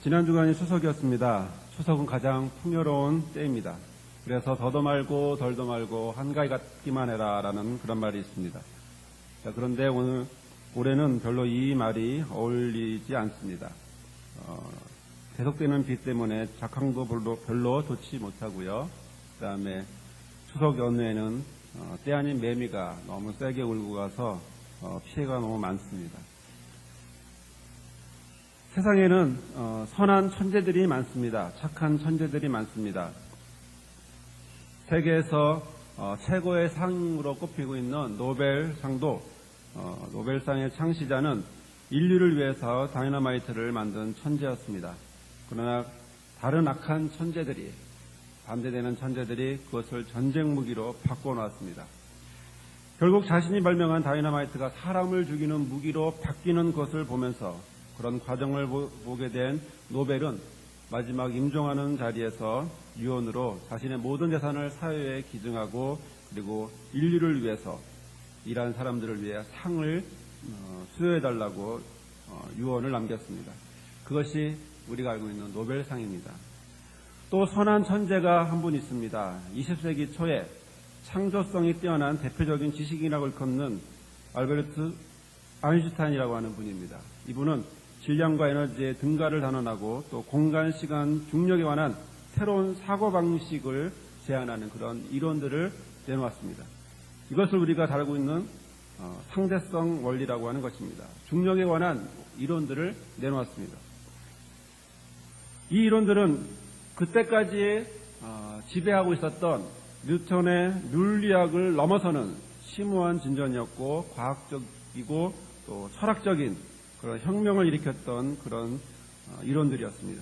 지난 주간이 추석이었습니다. 추석은 가장 풍요로운 때입니다. 그래서 더도 말고 덜도 말고 한가위 갖기만 해라 라는 그런 말이 있습니다. 자, 그런데 올해는 별로 이 말이 어울리지 않습니다. 계속되는 비 때문에 작황도 별로 좋지 못하고요. 그 다음에 추석 연휴에는 때 아닌 매미가 너무 세게 울고 가서 피해가 너무 많습니다. 세상에는 선한 천재들이 많습니다. 착한 천재들이 많습니다. 세계에서 최고의 상으로 꼽히고 있는 노벨상도 노벨상의 창시자는 인류를 위해서 다이너마이트를 만든 천재였습니다. 그러나 다른 악한 천재들이, 반대되는 천재들이 그것을 전쟁 무기로 바꿔놓았습니다. 결국 자신이 발명한 다이너마이트가 사람을 죽이는 무기로 바뀌는 것을 보면서 그런 과정을 보게 된 노벨은 마지막 임종하는 자리에서 유언으로 자신의 모든 재산을 사회에 기증하고 그리고 인류를 위해서 일한 사람들을 위해 상을 수여해달라고 유언을 남겼습니다. 그것이 우리가 알고 있는 노벨상입니다. 또 선한 천재가 한 분 있습니다. 20세기 초에 창조성이 뛰어난 대표적인 지식인이라고 일컫는 알베르트 아인슈타인이라고 하는 분입니다. 이분은 질량과 에너지의 등가를 단언하고 또 공간, 시간, 중력에 관한 새로운 사고방식을 제안하는 그런 이론들을 내놓았습니다. 이것을 우리가 다루고 있는 상대성 원리라고 하는 것입니다. 중력에 관한 이론들을 내놓았습니다. 이 이론들은 그때까지 지배하고 있었던 뉴턴의 물리학을 넘어서는 심오한 진전이었고 과학적이고 또 철학적인 그런 혁명을 일으켰던 그런 이론들이었습니다.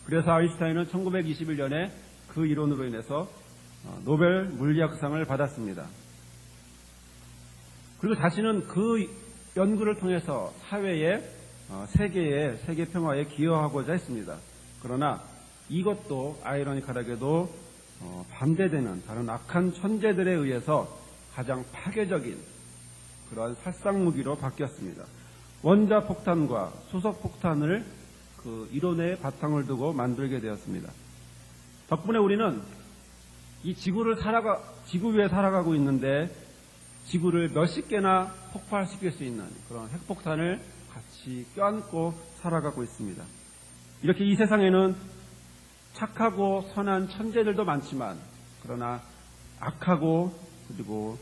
그래서 아인슈타인은 1921년에 그 이론으로 인해서 노벨 물리학상을 받았습니다. 그리고 자신은 그 연구를 통해서 사회에 세계 평화에 기여하고자 했습니다. 그러나 이것도 아이러니컬하게도 반대되는 다른 악한 천재들에 의해서 가장 파괴적인 그러한 살상무기로 바뀌었습니다. 원자폭탄과 수소폭탄을 그 이론의 바탕을 두고 만들게 되었습니다. 덕분에 우리는 이 지구 위에 살아가고 있는데 지구를 몇십 개나 폭발시킬 수 있는 그런 핵폭탄을 같이 껴안고 살아가고 있습니다. 이렇게 이 세상에는 착하고 선한 천재들도 많지만 그러나 악하고 그리고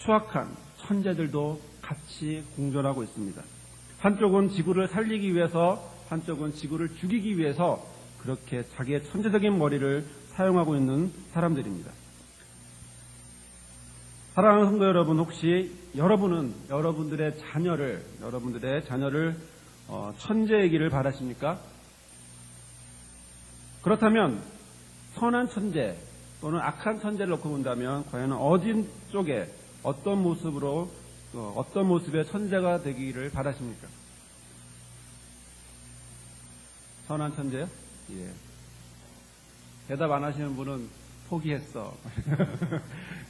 추악한 천재들도 같이 공존하고 있습니다. 한쪽은 지구를 살리기 위해서, 한쪽은 지구를 죽이기 위해서 그렇게 자기의 천재적인 머리를 사용하고 있는 사람들입니다. 사랑하는 성도 여러분, 혹시 여러분들의 자녀를 천재이기를 바라십니까? 그렇다면 선한 천재 또는 악한 천재를 놓고 본다면 과연 어디 쪽에 어떤 모습의 천재가 되기를 바라십니까? 선한 천재요? 예. 대답 안 하시는 분은 포기했어.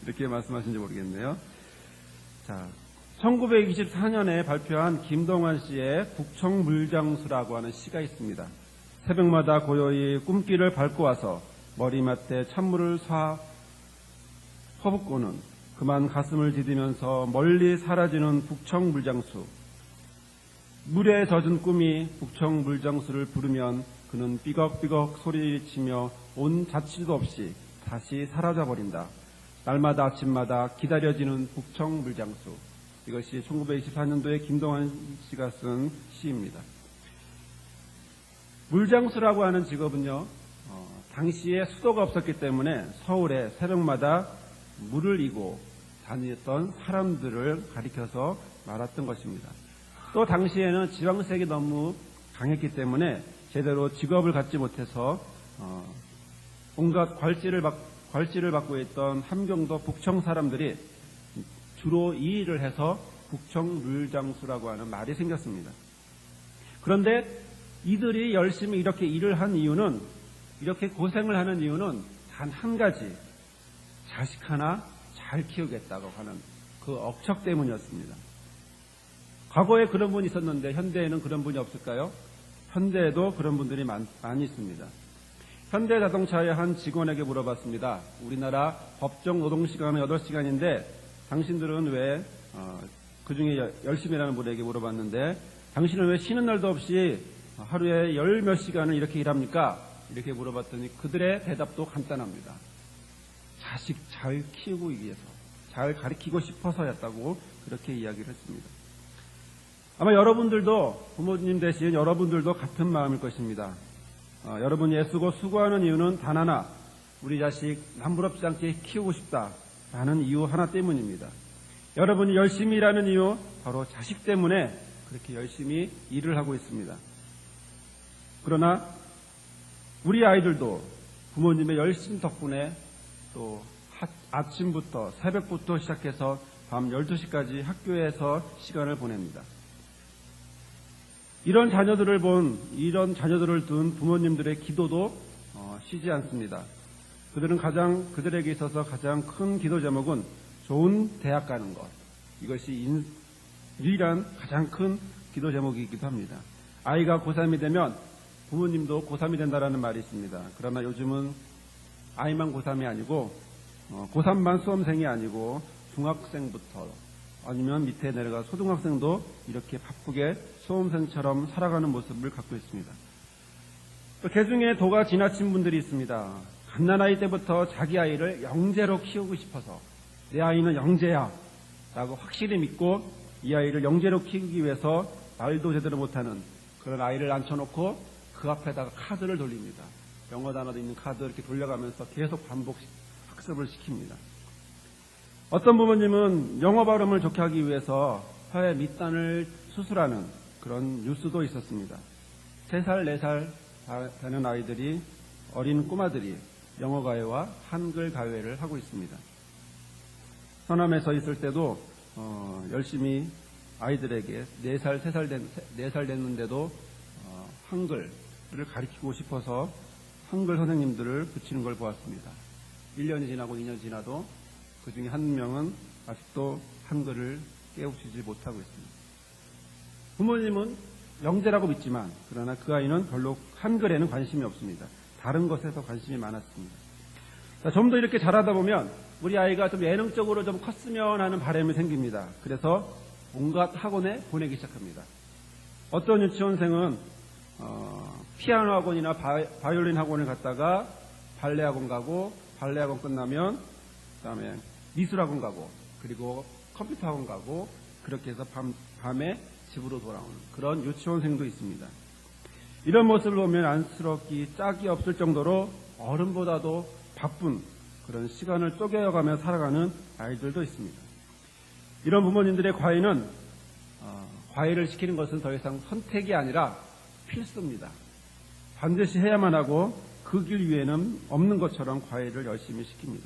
이렇게 말씀하신지 모르겠네요. 자, 1924년에 발표한 김동완 씨의 북청물장수라고 하는 시가 있습니다. 새벽마다 고요히 꿈길을 밟고 와서 머리맡에 찬물을 퍼붓고는 그만 가슴을 디디면서 멀리 사라지는 북청물장수. 물에 젖은 꿈이 북청물장수를 부르면 그는 삐걱삐걱 소리치며 온 자취도 없이 다시 사라져버린다. 날마다 아침마다 기다려지는 북청물장수. 이것이 1924년도에 김동완 씨가 쓴 시입니다. 물장수라고 하는 직업은요, 당시에 수도가 없었기 때문에 서울에 새벽마다 물을 이고 다녔던 사람들을 가리켜서 말았던 것입니다. 또 당시에는 지방색이 너무 강했기 때문에 제대로 직업을 갖지 못해서 온갖 괄지를 받고 있던 함경도 북청 사람들이 주로 이 일을 해서 북청물장수라고 하는 말이 생겼습니다. 그런데 이들이 열심히 이렇게 일을 한 이유는, 이렇게 고생을 하는 이유는 단 한 가지, 자식 하나 잘 키우겠다고 하는 그 억척 때문이었습니다. 과거에 그런 분이 있었는데 현대에는 그런 분이 없을까요? 현대에도 그런 분들이 많이 있습니다. 현대자동차의 한 직원에게 물어봤습니다. 우리나라 법정 노동시간은 8시간인데 당신들은 왜 그중에 열심히 일하는 분에게 물어봤는데 당신은 왜 쉬는 날도 없이 하루에 10몇 시간을 이렇게 일합니까? 이렇게 물어봤더니 그들의 대답도 간단합니다. 자식 잘 키우기 위해서, 잘 가르치고 싶어서였다고 그렇게 이야기를 했습니다. 아마 여러분들도, 부모님 되신 여러분들도 같은 마음일 것입니다. 여러분이 애쓰고 수고하는 이유는 단 하나, 우리 자식 남부럽지 않게 키우고 싶다라는 이유 하나 때문입니다. 여러분이 열심히 일하는 이유, 바로 자식 때문에 그렇게 열심히 일을 하고 있습니다. 그러나 우리 아이들도 부모님의 열심 덕분에 또 아침부터 새벽부터 시작해서 밤 12시까지 학교에서 시간을 보냅니다. 이런 자녀들을 둔 부모님들의 기도도 쉬지 않습니다. 그들에게 있어서 가장 큰 기도 제목은 좋은 대학 가는 것. 이것이 유일한 가장 큰 기도 제목이기도 합니다. 아이가 고3이 되면 부모님도 고3이 된다라는 말이 있습니다. 그러나 요즘은 아이만 고3이 아니고 고3만 수험생이 아니고 중학생부터 아니면 밑에 내려가 초등학생도 이렇게 바쁘게 수험생처럼 살아가는 모습을 갖고 있습니다. 또 개중에 도가 지나친 분들이 있습니다. 갓난아이 때부터 자기 아이를 영재로 키우고 싶어서 내 아이는 영재야 라고 확실히 믿고 이 아이를 영재로 키우기 위해서 말도 제대로 못하는 그런 아이를 앉혀놓고 그 앞에다가 카드를 돌립니다. 영어 단어도 있는 카드 이렇게 돌려가면서 계속 반복 학습을 시킵니다. 어떤 부모님은 영어 발음을 좋게 하기 위해서 혀의 밑단을 수술하는 그런 뉴스도 있었습니다. 3살, 4살 되는 아이들이, 어린 꼬마들이 영어 가외와 한글 가외를 하고 있습니다. 서남에서 있을 때도 열심히 아이들에게 4살 됐는데도 한글을 가르치고 싶어서 한글 선생님들을 붙이는 걸 보았습니다. 1년이 지나고 2년 지나도 그 중에 한 명은 아직도 한글을 깨우치지 못하고 있습니다. 부모님은 영재라고 믿지만 그러나 그 아이는 별로 한글에는 관심이 없습니다. 다른 것에서 관심이 많았습니다. 좀 더 이렇게 자라다 보면 우리 아이가 좀 예능적으로 좀 컸으면 하는 바람이 생깁니다. 그래서 온갖 학원에 보내기 시작합니다. 어떤 유치원생은 피아노 학원이나 바이올린 학원을 갔다가 발레 학원 가고, 발레 학원 끝나면 그다음에 미술학원 가고, 그리고 컴퓨터 학원 가고, 그렇게 해서 밤에 집으로 돌아오는 그런 유치원생도 있습니다. 이런 모습을 보면 안쓰럽기 짝이 없을 정도로 어른보다도 바쁜 그런 시간을 쪼개어가며 살아가는 아이들도 있습니다. 이런 부모님들의 과외를 시키는 것은 더 이상 선택이 아니라 필수입니다. 반드시 해야만 하고 그 길 위에는 없는 것처럼 과외를 열심히 시킵니다.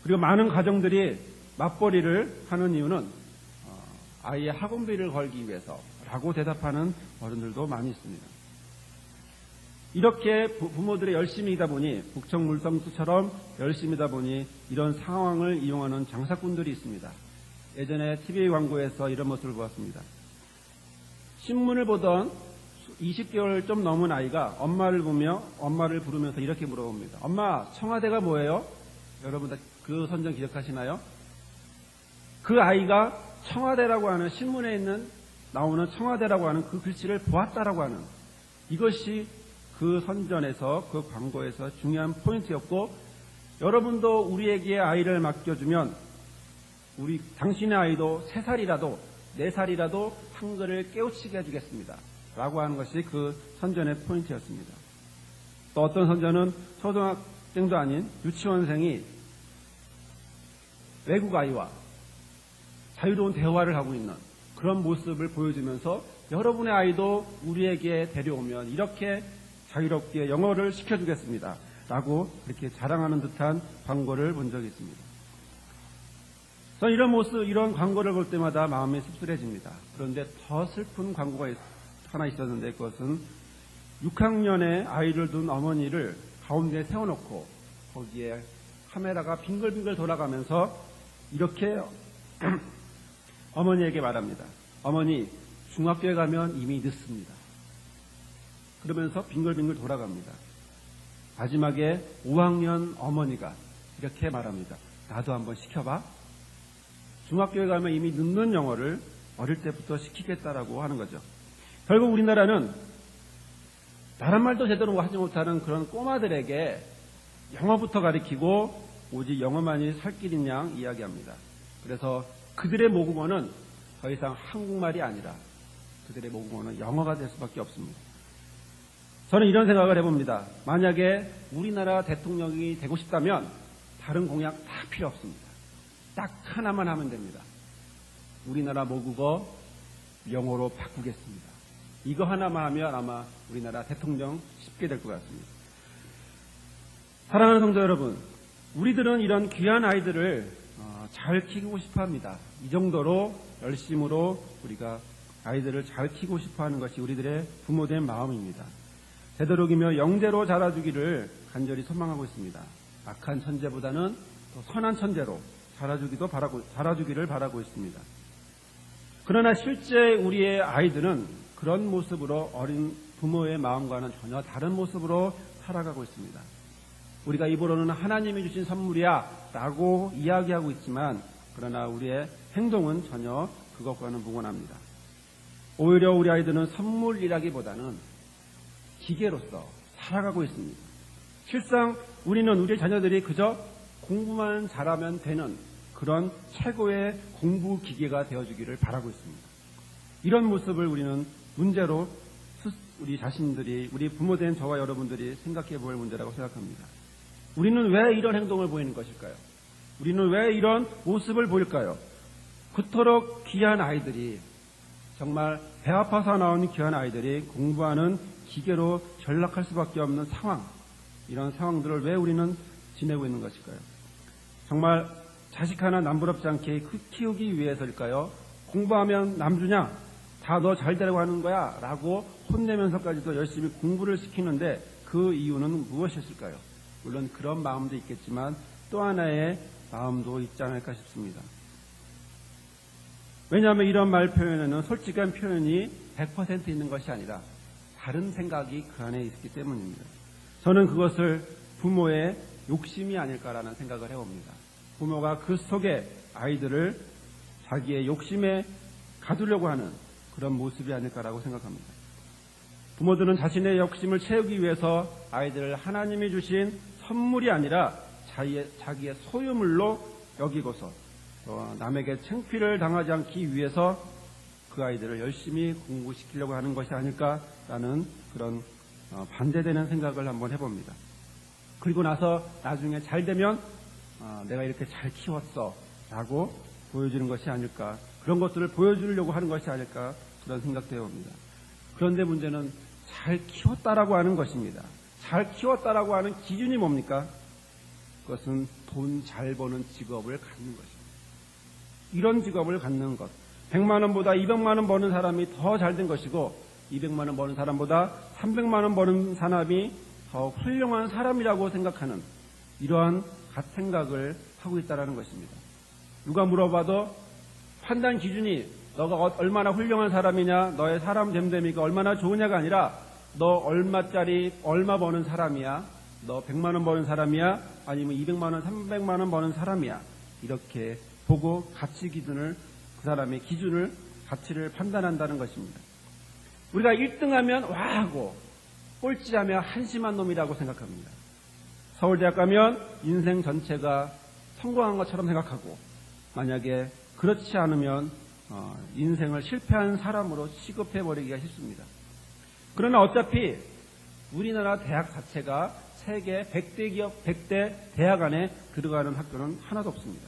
그리고 많은 가정들이 맞벌이를 하는 이유는 아이의 학원비를 걸기 위해서라고 대답하는 어른들도 많이 있습니다. 이렇게 부모들의 열심이다 보니, 북청물성수처럼 열심이다 보니 이런 상황을 이용하는 장사꾼들이 있습니다. 예전에 TV 광고에서 이런 모습을 보았습니다. 신문을 보던 20개월 좀 넘은 아이가 엄마를 부르면서 이렇게 물어봅니다. 엄마, 청와대가 뭐예요? 여러분 다 그 선전 기억하시나요? 그 아이가 청와대라고 하는, 신문에 나오는 청와대라고 하는 그 글씨를 보았다라고 하는, 이것이 그 선전에서, 그 광고에서 중요한 포인트였고, 여러분도 우리에게 아이를 맡겨주면 당신의 아이도 3살이라도 4살이라도 한글을 깨우치게 해주겠습니다 라고 하는 것이 그 선전의 포인트였습니다. 또 어떤 선전은 초등학생도 아닌 유치원생이 외국 아이와 자유로운 대화를 하고 있는 그런 모습을 보여주면서 여러분의 아이도 우리에게 데려오면 이렇게 자유롭게 영어를 시켜주겠습니다 라고 이렇게 자랑하는 듯한 광고를 본 적이 있습니다. 저는 이런 모습, 이런 광고를 볼 때마다 마음이 씁쓸해집니다. 그런데 더 슬픈 광고가 하나 있었는데, 그것은 6학년의 아이를 둔 어머니를 가운데 세워놓고 거기에 카메라가 빙글빙글 돌아가면서 이렇게 어머니에게 말합니다. 어머니, 중학교에 가면 이미 늦습니다. 그러면서 빙글빙글 돌아갑니다. 마지막에 5학년 어머니가 이렇게 말합니다. 나도 한번 시켜봐. 중학교에 가면 이미 늦는 영어를 어릴 때부터 시키겠다라고 하는 거죠. 결국 우리나라는 다른 말도 제대로 하지 못하는 그런 꼬마들에게 영어부터 가르치고 오직 영어만이 살 길인 양 이야기합니다. 그래서 그들의 모국어는 더 이상 한국말이 아니라 그들의 모국어는 영어가 될 수밖에 없습니다. 저는 이런 생각을 해봅니다. 만약에 우리나라 대통령이 되고 싶다면 다른 공약 다 필요 없습니다. 딱 하나만 하면 됩니다. 우리나라 모국어 영어로 바꾸겠습니다. 이거 하나만 하면 아마 우리나라 대통령 쉽게 될 것 같습니다. 사랑하는 성도 여러분, 우리들은 이런 귀한 아이들을 잘 키우고 싶어 합니다. 이 정도로 열심으로 우리가 아이들을 잘 키우고 싶어 하는 것이 우리들의 부모된 마음입니다. 되도록이며 영재로 자라주기를 간절히 소망하고 있습니다. 악한 천재보다는 더 선한 천재로 자라주기를 바라고 있습니다. 그러나 실제 우리의 아이들은 그런 모습으로 어린 부모의 마음과는 전혀 다른 모습으로 살아가고 있습니다. 우리가 입으로는 하나님이 주신 선물이야 라고 이야기하고 있지만 그러나 우리의 행동은 전혀 그것과는 무관합니다. 오히려 우리 아이들은 선물이라기보다는 기계로서 살아가고 있습니다. 실상 우리는 우리 자녀들이 그저 공부만 잘하면 되는 그런 최고의 공부 기계가 되어주기를 바라고 있습니다. 이런 모습을 우리는 문제로 우리 자신들이, 우리 부모된 저와 여러분들이 생각해 볼 문제라고 생각합니다. 우리는 왜 이런 행동을 보이는 것일까요? 우리는 왜 이런 모습을 보일까요? 그토록 귀한 아이들이, 정말 배 아파서 나온 귀한 아이들이 공부하는 기계로 전락할 수밖에 없는 상황, 이런 상황들을 왜 우리는 지내고 있는 것일까요? 정말 자식 하나 남부럽지 않게 키우기 위해서일까요? 공부하면 남주냐? 다 너 잘 되라고 하는 거야 라고 혼내면서까지도 열심히 공부를 시키는데 그 이유는 무엇이었을까요? 물론 그런 마음도 있겠지만 또 하나의 마음도 있지 않을까 싶습니다. 왜냐하면 이런 말 표현에는 솔직한 표현이 100% 있는 것이 아니라 다른 생각이 그 안에 있기 때문입니다. 저는 그것을 부모의 욕심이 아닐까라는 생각을 해봅니다. 부모가 그 속에 아이들을 자기의 욕심에 가두려고 하는 그런 모습이 아닐까라고 생각합니다. 부모들은 자신의 욕심을 채우기 위해서 아이들을 하나님이 주신 선물이 아니라 자기의 소유물로 여기고서 남에게 창피를 당하지 않기 위해서 그 아이들을 열심히 공부시키려고 하는 것이 아닐까라는 그런 반대되는 생각을 한번 해봅니다. 그리고 나서 나중에 잘 되면 내가 이렇게 잘 키웠어 라고 보여주는 것이 아닐까, 그런 것들을 보여주려고 하는 것이 아닐까, 그런 생각도 해봅니다. 그런데 문제는 잘 키웠다라고 하는 것입니다. 잘 키웠다라고 하는 기준이 뭡니까? 그것은 돈 잘 버는 직업을 갖는 것입니다. 이런 직업을 갖는 것, 100만 원보다 200만 원 버는 사람이 더 잘된 것이고 200만 원 버는 사람보다 300만 원 버는 사람이 더 훌륭한 사람이라고 생각하는 이러한 생각을 하고 있다는 것입니다. 누가 물어봐도 판단 기준이 너가 얼마나 훌륭한 사람이냐, 너의 사람 됨됨이가 얼마나 좋으냐가 아니라 너 얼마짜리 얼마 버는 사람이야, 너 100만 원 버는 사람이야, 아니면 200만 원, 300만 원 버는 사람이야, 이렇게 보고 가치 기준을, 그 사람의 기준을, 가치를 판단한다는 것입니다. 우리가 1등하면 와 하고 꼴찌하면 한심한 놈이라고 생각합니다. 서울대학 가면 인생 전체가 성공한 것처럼 생각하고, 만약에 그렇지 않으면 인생을 실패한 사람으로 취급해버리기가 쉽습니다. 그러나 어차피 우리나라 대학 자체가 세계 100대 대학 안에 들어가는 학교는 하나도 없습니다.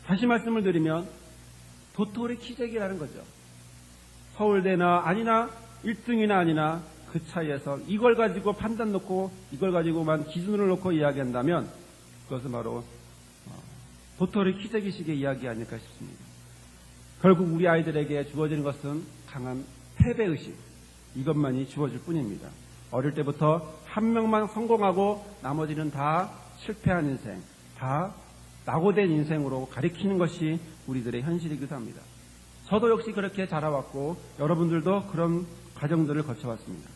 다시 말씀을 드리면 도토리 키재기라는 거죠. 서울대나 아니나 1등이나 아니나 그 차이에서 이걸 가지고 판단 놓고 이걸 가지고만 기준을 놓고 이야기한다면 그것은 바로 도토리 키재기식의 이야기 아닐까 싶습니다. 결국 우리 아이들에게 주어지는 것은 강한 패배의식, 이것만이 주어질 뿐입니다. 어릴 때부터 한 명만 성공하고 나머지는 다 실패한 인생, 다 낙오된 인생으로 가리키는 것이 우리들의 현실이기도 합니다. 저도 역시 그렇게 자라왔고 여러분들도 그런 과정들을 거쳐왔습니다.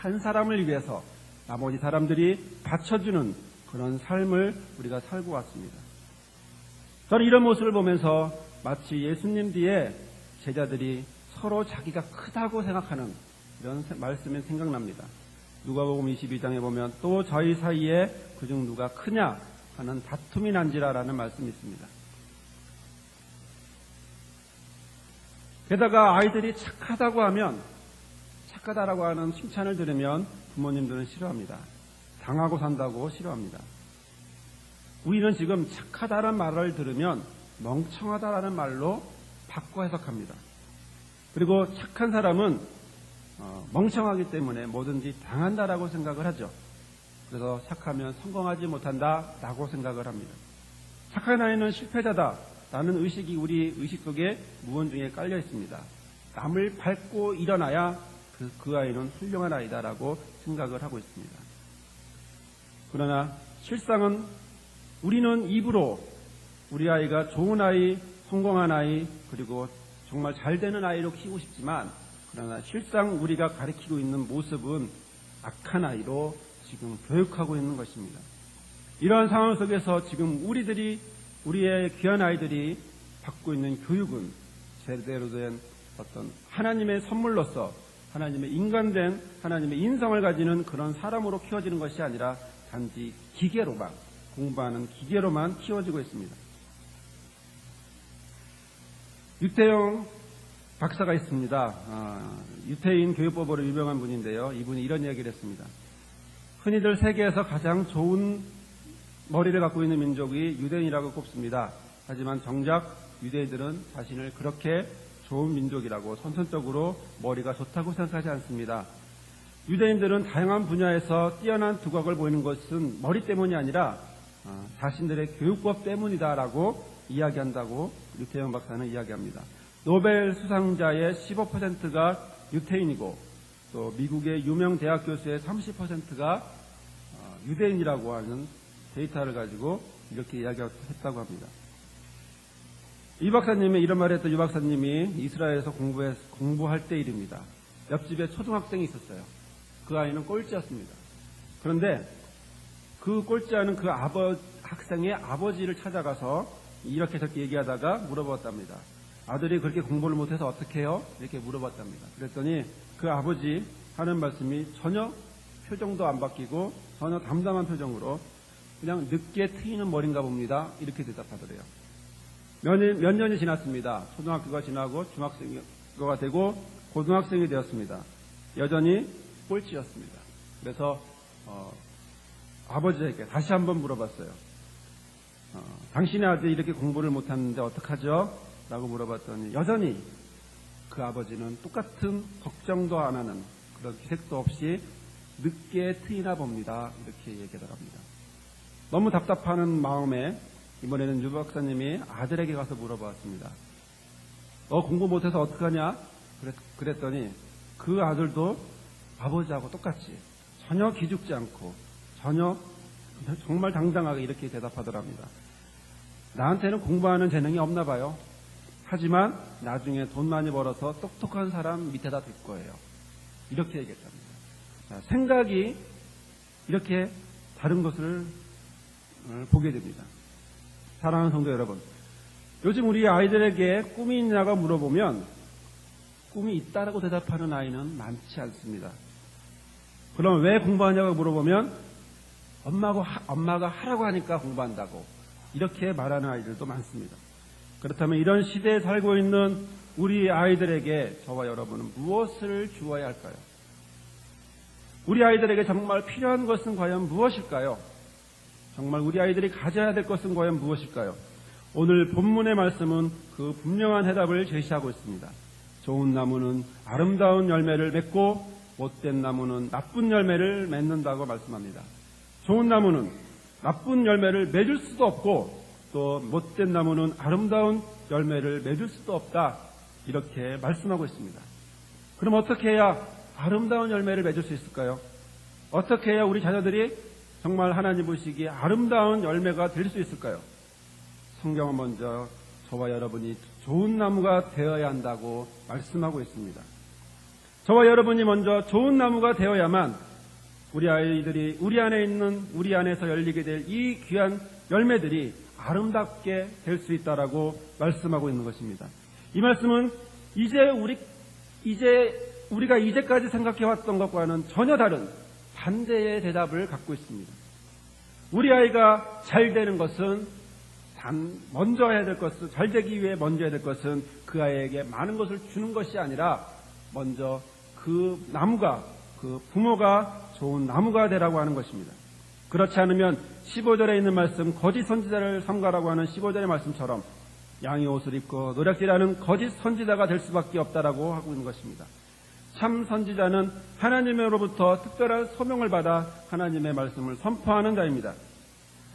한 사람을 위해서 나머지 사람들이 받쳐주는 그런 삶을 우리가 살고 왔습니다. 저는 이런 모습을 보면서 마치 예수님 뒤에 제자들이 서로 자기가 크다고 생각하는 이런 말씀이 생각납니다. 누가복음 22장에 보면 또 저희 사이에 그중 누가 크냐 하는 다툼이 난지라라는 말씀이 있습니다. 게다가 아이들이 착하다고 하면, 착하다라고 하는 칭찬을 들으면 부모님들은 싫어합니다. 당하고 산다고 싫어합니다. 우리는 지금 착하다는 말을 들으면 멍청하다라는 말로 바꿔 해석합니다. 그리고 착한 사람은 멍청하기 때문에 뭐든지 당한다라고 생각을 하죠. 그래서 착하면 성공하지 못한다라고 생각을 합니다. 착한 아이는 실패자다라는 의식이 우리 의식 속에 무언중에 깔려 있습니다. 남을 밟고 일어나야 그 아이는 훌륭한 아이다라고 생각을 하고 있습니다. 그러나 실상은 우리는 입으로 우리 아이가 좋은 아이, 성공한 아이, 그리고 정말 잘 되는 아이로 키우고 싶지만, 그러나 실상 우리가 가르치고 있는 모습은 악한 아이로 지금 교육하고 있는 것입니다. 이러한 상황 속에서 지금 우리의 귀한 아이들이 받고 있는 교육은 제대로 된 어떤 하나님의 선물로서 하나님의 인간된 하나님의 인성을 가지는 그런 사람으로 키워지는 것이 아니라 단지 기계로만, 공부하는 기계로만 키워지고 있습니다. 유태영 박사가 있습니다. 유태인 교육법으로 유명한 분인데요. 이분이 이런 이야기를 했습니다. 흔히들 세계에서 가장 좋은 머리를 갖고 있는 민족이 유대인이라고 꼽습니다. 하지만 정작 유대인들은 자신을 그렇게 좋은 민족이라고 선천적으로 머리가 좋다고 생각하지 않습니다. 유대인들은 다양한 분야에서 뛰어난 두각을 보이는 것은 머리 때문이 아니라 자신들의 교육법 때문이다라고 이야기한다고 유태영 박사는 이야기합니다. 노벨 수상자의 15%가 유태인이고 또 미국의 유명 대학 교수의 30%가 유대인이라고 하는 데이터를 가지고 이렇게 이야기했다고 합니다. 이 박사님이 이런 말을 했던 이 박사님이 이스라엘에서 공부할 때 일입니다. 옆집에 초등학생이 있었어요. 그 아이는 꼴찌였습니다. 그런데 그 꼴찌하는 그 학생의 아버지를 찾아가서 이렇게 저렇게 얘기하다가 물어봤답니다. 아들이 그렇게 공부를 못해서 어떻게 해요? 이렇게 물어봤답니다. 그랬더니 그 아버지 하는 말씀이 전혀 표정도 안 바뀌고 전혀 담담한 표정으로 그냥 늦게 트이는 머리인가 봅니다. 이렇게 대답하더래요. 몇 년이 지났습니다. 초등학교가 지나고 중학생가 되고 고등학생이 되었습니다. 여전히 꼴찌였습니다. 그래서 아버지에게 다시 한번 물어봤어요. 당신의 아들이 이렇게 공부를 못하는데 어떡하죠? 라고 물어봤더니 여전히 그 아버지는 똑같은 걱정도 안 하는 그런 기색도 없이 늦게 트이나 봅니다. 이렇게 얘기하더랍니다. 너무 답답하는 마음에 이번에는 유 박사님이 아들에게 가서 물어봤습니다. 너 공부 못해서 어떡하냐? 그랬더니 그 아들도 아버지하고 똑같이 전혀 기죽지 않고 전혀 정말 당당하게 이렇게 대답하더랍니다. 나한테는 공부하는 재능이 없나 봐요. 하지만 나중에 돈 많이 벌어서 똑똑한 사람 밑에다 둘 거예요. 이렇게 얘기했답니다. 자, 생각이 이렇게 다른 것을 보게 됩니다. 사랑하는 성도 여러분, 요즘 우리 아이들에게 꿈이 있냐고 물어보면 꿈이 있다라고 대답하는 아이는 많지 않습니다. 그럼 왜 공부하냐고 물어보면 엄마가 하라고 하니까 공부한다고 이렇게 말하는 아이들도 많습니다. 그렇다면 이런 시대에 살고 있는 우리 아이들에게 저와 여러분은 무엇을 주어야 할까요? 우리 아이들에게 정말 필요한 것은 과연 무엇일까요? 정말 우리 아이들이 가져야 될 것은 과연 무엇일까요? 오늘 본문의 말씀은 그 분명한 해답을 제시하고 있습니다. 좋은 나무는 아름다운 열매를 맺고 못된 나무는 나쁜 열매를 맺는다고 말씀합니다. 좋은 나무는 나쁜 열매를 맺을 수도 없고 또 못된 나무는 아름다운 열매를 맺을 수도 없다. 이렇게 말씀하고 있습니다. 그럼 어떻게 해야 아름다운 열매를 맺을 수 있을까요? 어떻게 해야 우리 자녀들이 정말 하나님 보시기에 아름다운 열매가 될 수 있을까요? 성경은 먼저 저와 여러분이 좋은 나무가 되어야 한다고 말씀하고 있습니다. 저와 여러분이 먼저 좋은 나무가 되어야만 우리 아이들이 우리 안에서 열리게 될 이 귀한 열매들이 아름답게 될 수 있다라고 말씀하고 있는 것입니다. 이 말씀은 우리가 이제까지 생각해왔던 것과는 전혀 다른 반대의 대답을 갖고 있습니다. 우리 아이가 잘 되는 것은 잘 되기 위해 먼저 해야 될 것은 그 아이에게 많은 것을 주는 것이 아니라 먼저 그 부모가 좋은 나무가 되라고 하는 것입니다. 그렇지 않으면 15절에 있는 말씀, 거짓 선지자를 삼가라고 하는 15절의 말씀처럼 양의 옷을 입고 노략질하는 거짓 선지자가 될 수밖에 없다라고 하고 있는 것입니다. 참 선지자는 하나님으로부터 특별한 소명을 받아 하나님의 말씀을 선포하는 자입니다.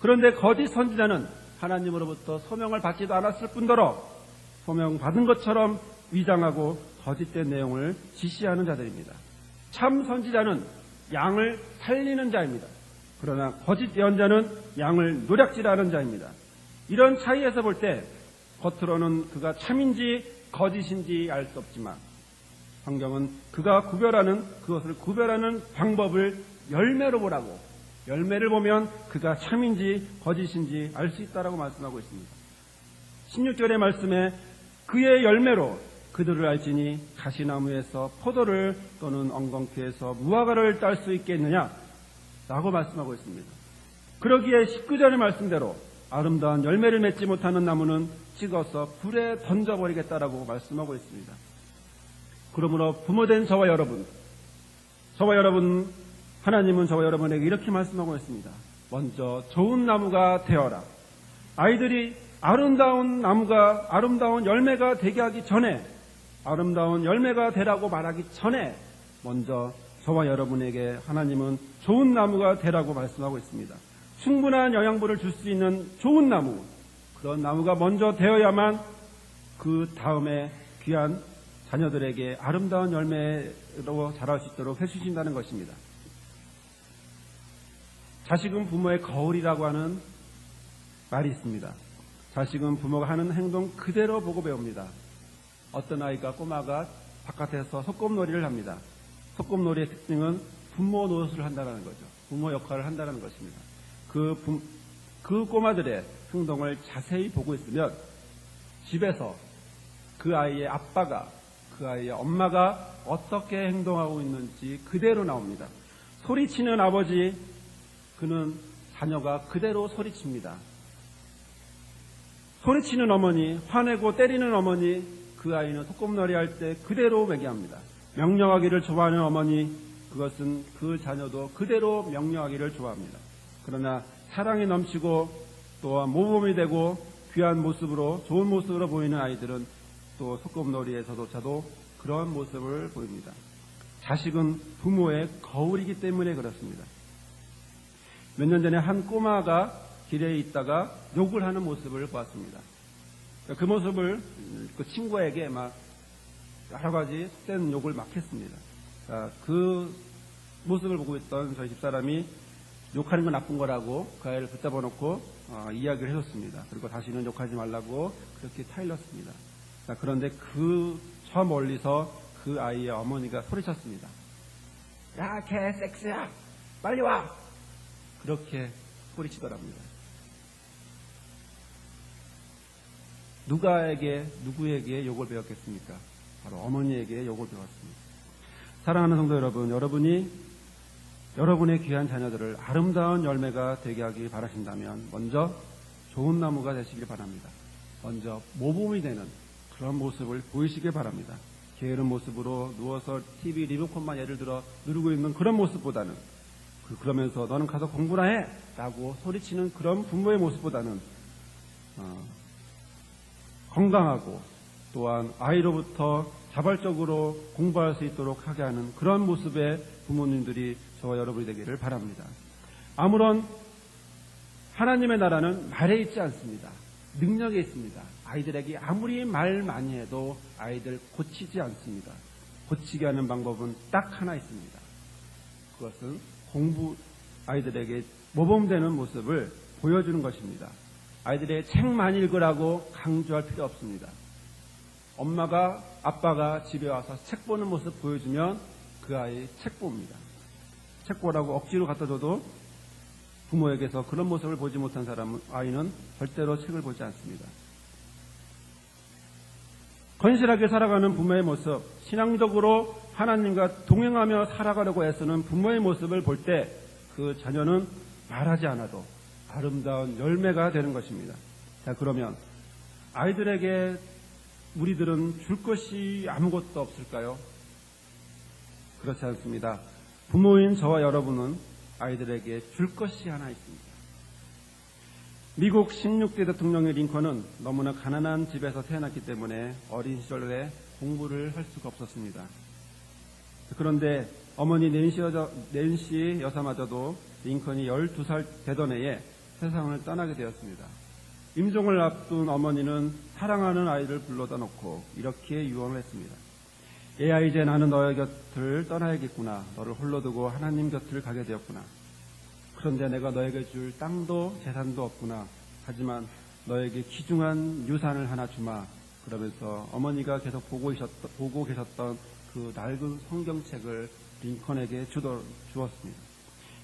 그런데 거짓 선지자는 하나님으로부터 소명을 받지도 않았을 뿐더러 소명받은 것처럼 위장하고 거짓된 내용을 지시하는 자들입니다. 참 선지자는 양을 살리는 자입니다. 그러나 거짓 예언자는 양을 노략질하는 자입니다. 이런 차이에서 볼 때 겉으로는 그가 참인지 거짓인지 알 수 없지만 성경은 그것을 구별하는 방법을 열매로 보라고, 열매를 보면 그가 참인지 거짓인지 알 수 있다라고 말씀하고 있습니다. 16절의 말씀에 그의 열매로 그들을 알지니 가시나무에서 포도를 또는 엉겅퀴에서 무화과를 딸 수 있겠느냐 라고 말씀하고 있습니다. 그러기에 19절의 말씀대로 아름다운 열매를 맺지 못하는 나무는 찍어서 불에 던져버리겠다라고 말씀하고 있습니다. 그러므로 부모된 저와 여러분, 하나님은 저와 여러분에게 이렇게 말씀하고 있습니다. 먼저 좋은 나무가 되어라. 아이들이 아름다운 열매가 되게 하기 전에, 아름다운 열매가 되라고 말하기 전에 먼저 저와 여러분에게 하나님은 좋은 나무가 되라고 말씀하고 있습니다. 충분한 영양분을 줄 수 있는 좋은 나무, 그런 나무가 먼저 되어야만 그 다음에 귀한 자녀들에게 아름다운 열매로 자랄 수 있도록 해주신다는 것입니다. 자식은 부모의 거울이라고 하는 말이 있습니다. 자식은 부모가 하는 행동 그대로 보고 배웁니다. 어떤 꼬마가 바깥에서 소꿉놀이를 합니다. 소꿉놀이의 특징은 부모 노릇을 한다는 거죠. 부모 역할을 한다는 것입니다. 그 꼬마들의 행동을 자세히 보고 있으면 집에서 그 아이의 아빠가, 그 아이의 엄마가 어떻게 행동하고 있는지 그대로 나옵니다. 소리치는 아버지, 그는 자녀가 그대로 소리칩니다. 소리치는 어머니, 화내고 때리는 어머니, 그 아이는 소꿉놀이 할 때 그대로 매개합니다. 명령하기를 좋아하는 어머니, 그것은 그 자녀도 그대로 명령하기를 좋아합니다. 그러나 사랑이 넘치고 또한 모범이 되고 귀한 모습으로, 좋은 모습으로 보이는 아이들은 또 소꿉놀이에서조차도 그런 모습을 보입니다. 자식은 부모의 거울이기 때문에 그렇습니다. 몇 년 전에 한 꼬마가 길에 있다가 욕을 하는 모습을 보았습니다. 그 모습을 그 친구에게 막 여러 가지 속된 욕을 막 했습니다. 그 모습을 보고 있던 저희 집사람이 욕하는 건 나쁜 거라고 그 아이를 붙잡아 놓고 이야기를 해줬습니다. 그리고 다시는 욕하지 말라고 그렇게 타일렀습니다. 그런데 저 멀리서 그 아이의 어머니가 소리쳤습니다. 야, 개 섹스야! 빨리 와! 그렇게 소리치더랍니다. 누구에게 욕을 배웠겠습니까? 바로 어머니에게 욕을 배웠습니다. 사랑하는 성도 여러분, 여러분의 귀한 자녀들을 아름다운 열매가 되게 하기 바라신다면 먼저 좋은 나무가 되시길 바랍니다. 먼저 모범이 되는 그런 모습을 보이시길 바랍니다. 게으른 모습으로 누워서 TV 리모컨만 예를 들어 누르고 있는 그런 모습보다는, 그러면서 너는 가서 공부나 해! 라고 소리치는 그런 부모의 모습보다는 건강하고 또한 아이로부터 자발적으로 공부할 수 있도록 하게 하는 그런 모습의 부모님들이 저와 여러분이 되기를 바랍니다. 아무런 하나님의 나라는 말에 있지 않습니다. 능력에 있습니다. 아이들에게 아무리 말 많이 해도 아이들 고치지 않습니다. 고치게 하는 방법은 딱 하나 있습니다. 그것은 아이들에게 모범되는 모습을 보여주는 것입니다. 아이들의 책 많이 읽으라고 강조할 필요 없습니다. 아빠가 집에 와서 책 보는 모습 보여주면 그 아이 책 봅니다. 책 보라고 억지로 갖다 줘도 부모에게서 그런 모습을 보지 못한 아이는 절대로 책을 보지 않습니다. 건실하게 살아가는 부모의 모습, 신앙적으로 하나님과 동행하며 살아가려고 애쓰는 부모의 모습을 볼 때 그 자녀는 말하지 않아도 아름다운 열매가 되는 것입니다. 자, 그러면 아이들에게 우리들은 줄 것이 아무것도 없을까요? 그렇지 않습니다. 부모인 저와 여러분은 아이들에게 줄 것이 하나 있습니다. 미국 16대 대통령의 링컨은 너무나 가난한 집에서 태어났기 때문에 어린 시절에 공부를 할 수가 없었습니다. 그런데 어머니 낸시 여사마저도 링컨이 12살 되던 해에 세상을 떠나게 되었습니다. 임종을 앞둔 어머니는 사랑하는 아이를 불러다 놓고 이렇게 유언을 했습니다. 얘야, 이제 나는 너의 곁을 떠나야겠구나. 너를 홀로 두고 하나님 곁을 가게 되었구나. 그런데 내가 너에게 줄 땅도 재산도 없구나. 하지만 너에게 귀중한 유산을 하나 주마. 그러면서 어머니가 계속 보고 계셨던 그 낡은 성경책을 링컨에게 주었습니다.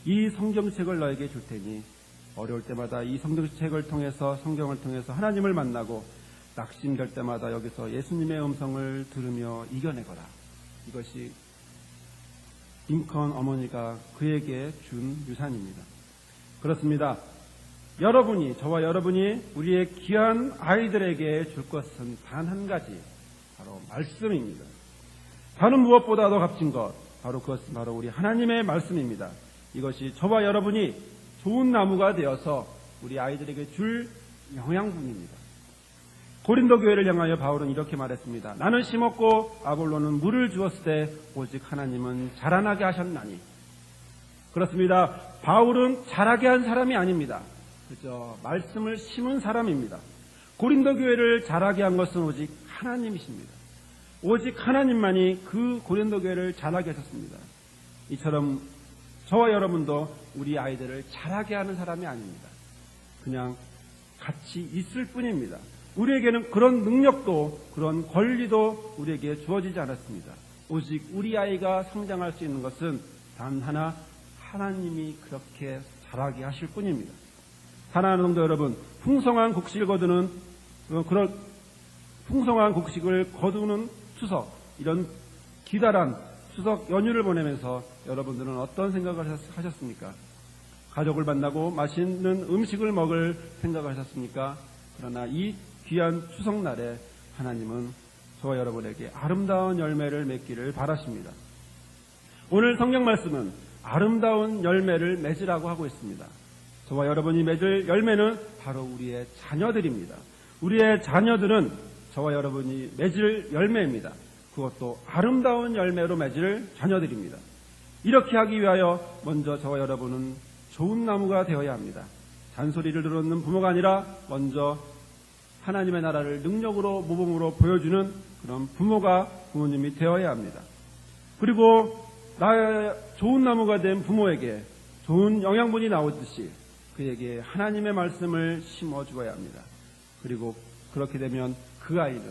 이 성경책을 너에게 줄 테니 어려울 때마다 이 성경을 통해서 하나님을 만나고 낙심될 때마다 여기서 예수님의 음성을 들으며 이겨내거라. 이것이 링컨 어머니가 그에게 준 유산입니다. 그렇습니다. 저와 여러분이 우리의 귀한 아이들에게 줄 것은 단 한 가지, 바로 말씀입니다. 다른 무엇보다도 값진 것, 그것은 바로 우리 하나님의 말씀입니다. 이것이 저와 여러분이 좋은 나무가 되어서 우리 아이들에게 줄 영양분입니다. 고린도 교회를 향하여 바울은 이렇게 말했습니다. 나는 심었고 아볼로는 물을 주었을 때 오직 하나님은 자라나게 하셨나니. 그렇습니다. 바울은 자라게 한 사람이 아닙니다. 그저 말씀을 심은 사람입니다. 고린도 교회를 자라게 한 것은 오직 하나님이십니다. 오직 하나님만이 그 고린도 교회를 자라게 하셨습니다. 이처럼 저와 여러분도 우리 아이들을 자라게 하는 사람이 아닙니다. 그냥 같이 있을 뿐입니다. 우리에게는 그런 능력도 그런 권리도 우리에게 주어지지 않았습니다. 오직 우리 아이가 성장할 수 있는 것은 단 하나, 하나님이 그렇게 자라게 하실 뿐입니다. 사랑하는 성도 여러분, 풍성한 곡식을 거두는 추석, 이런 기다란 추석 연휴를 보내면서 여러분들은 어떤 생각을 하셨습니까? 가족을 만나고 맛있는 음식을 먹을 생각을 하셨습니까? 그러나 이 귀한 추석날에 하나님은 저와 여러분에게 아름다운 열매를 맺기를 바라십니다. 오늘 성경 말씀은 아름다운 열매를 맺으라고 하고 있습니다. 저와 여러분이 맺을 열매는 바로 우리의 자녀들입니다. 우리의 자녀들은 저와 여러분이 맺을 열매입니다. 그것도 아름다운 열매로 맺을 자녀들입니다. 이렇게 하기 위하여 먼저 저와 여러분은 좋은 나무가 되어야 합니다. 잔소리를 들었는 부모가 아니라 먼저 하나님의 나라를 능력으로 모범으로 보여주는 그런 부모님이 되어야 합니다. 그리고 나의 좋은 나무가 된 부모에게 좋은 영양분이 나오듯이 그에게 하나님의 말씀을 심어주어야 합니다. 그리고 그렇게 되면 그 아이는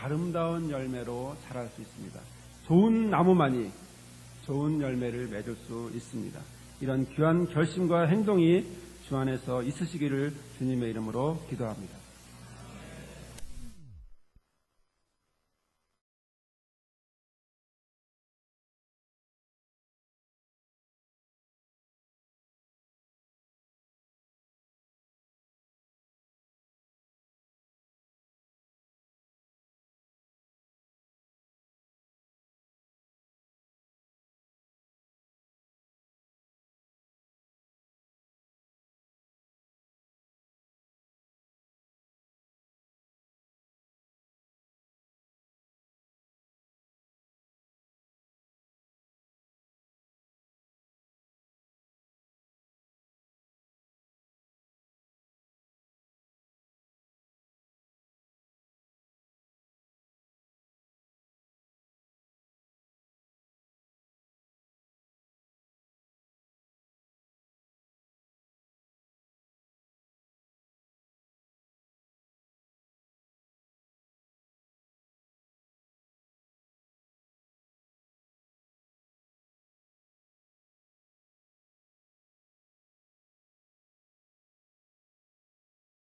아름다운 열매로 자랄 수 있습니다. 좋은 나무만이 좋은 열매를 맺을 수 있습니다. 이런 귀한 결심과 행동이 주 안에서 있으시기를 주님의 이름으로 기도합니다.